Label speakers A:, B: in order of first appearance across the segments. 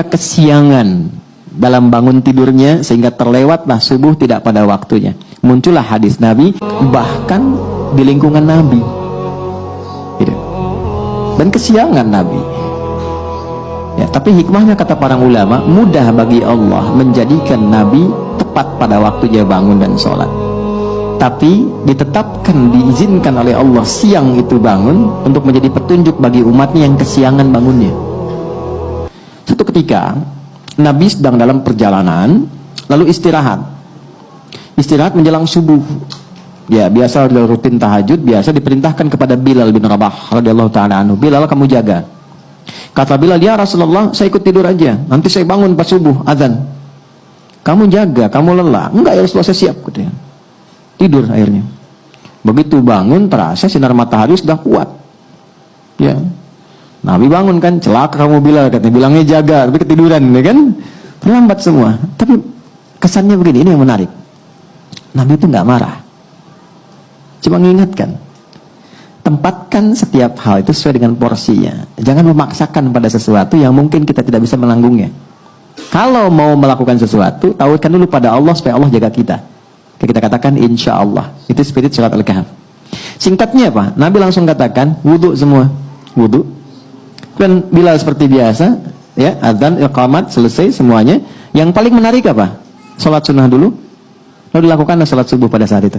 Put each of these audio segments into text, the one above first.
A: kesiangan dalam bangun tidurnya sehingga terlewatlah subuh tidak pada waktunya. Muncullah hadis Nabi, bahkan di lingkungan Nabi gitu. Dan kesiangan Nabi ya, tapi hikmahnya kata para ulama, mudah bagi Allah menjadikan Nabi tepat pada waktunya bangun dan sholat, tapi ditetapkan, diizinkan oleh Allah siang itu bangun untuk menjadi petunjuk bagi umatnya yang kesiangan bangunnya. Suatu ketika Nabi sedang dalam perjalanan, lalu istirahat menjelang subuh. Ya, biasa rutin tahajud, biasa diperintahkan kepada Bilal bin Rabah radhiyallahu taala anhu, Bilal, kamu jaga. Kata Bilal, ya Rasulullah, saya ikut tidur aja, nanti saya bangun pas subuh azan. Kamu jaga, kamu lelah. Enggak ya Rasulullah, saya siap katanya. Tidur akhirnya. Begitu bangun terasa sinar matahari sudah kuat. Ya. Nabi bangun kan, celaka kamu Bilal, katanya, bilangnya jaga, tapi ketiduran, ya kan? Terlambat semua. Tapi kesannya begini, ini yang menarik. Nabi itu nggak marah, cuma mengingatkan, tempatkan setiap hal itu sesuai dengan porsinya. Jangan memaksakan pada sesuatu yang mungkin kita tidak bisa menanggungnya. Kalau mau melakukan sesuatu, tawarkan dulu pada Allah supaya Allah jaga kita. Kita katakan insya Allah. Itu spirit surat Al-Kahf. Singkatnya apa? Nabi langsung katakan wudhu semua, wudhu. Dan Bilal seperti biasa, ya, adzan, iqamat, selesai semuanya. Yang paling menarik apa? Salat sunnah dulu, lalu dilakukan salat subuh pada saat itu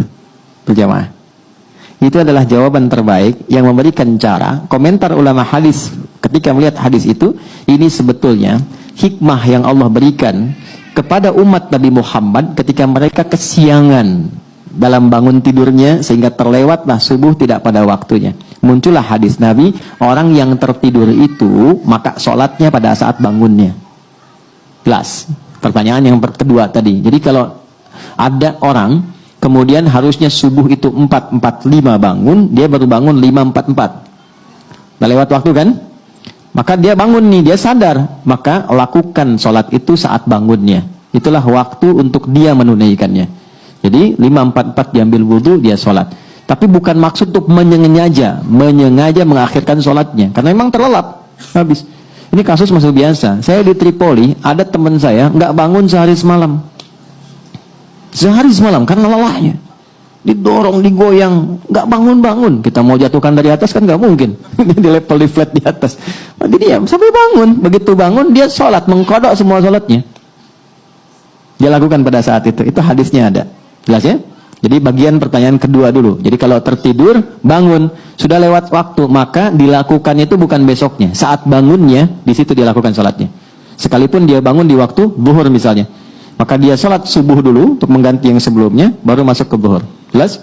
A: berjamaah. Itu adalah jawaban terbaik yang memberikan cara. Komentar ulama hadis ketika melihat hadis itu, ini sebetulnya hikmah yang Allah berikan kepada umat Nabi Muhammad ketika mereka kesiangan dalam bangun tidurnya sehingga terlewatlah subuh tidak pada waktunya. Muncullah hadis Nabi, orang yang tertidur itu maka sholatnya pada saat bangunnya. Jelas. Pertanyaan yang kedua tadi. Jadi kalau ada orang kemudian harusnya subuh itu 4.45 bangun, dia baru bangun 5.44. Udah lewat waktu kan? Maka dia bangun nih, dia sadar, maka lakukan sholat itu saat bangunnya. Itulah waktu untuk dia menunaikannya. Jadi 5.44 diambil wudhu, dia sholat. Tapi bukan maksud untuk menyengaja mengakhirkan sholatnya, karena memang terlelap, habis. Ini kasus masih biasa. Saya di Tripoli, ada teman saya nggak bangun sehari semalam. Sehari semalam karena lelahnya. Didorong, digoyang, nggak bangun-bangun. Kita mau jatuhkan dari atas kan nggak mungkin. Di level di flat di atas. Dia diam sampai bangun. Begitu bangun dia sholat, mengkodok semua sholatnya. Dia lakukan pada saat itu. Itu hadisnya ada. Jelas ya? Jadi bagian pertanyaan kedua dulu. Jadi kalau tertidur, bangun, sudah lewat waktu, maka dilakukan itu bukan besoknya. Saat bangunnya, di situ dia lakukan sholatnya. Sekalipun dia bangun di waktu zuhur misalnya, maka dia sholat subuh dulu untuk mengganti yang sebelumnya, baru masuk ke zuhur. Jelas?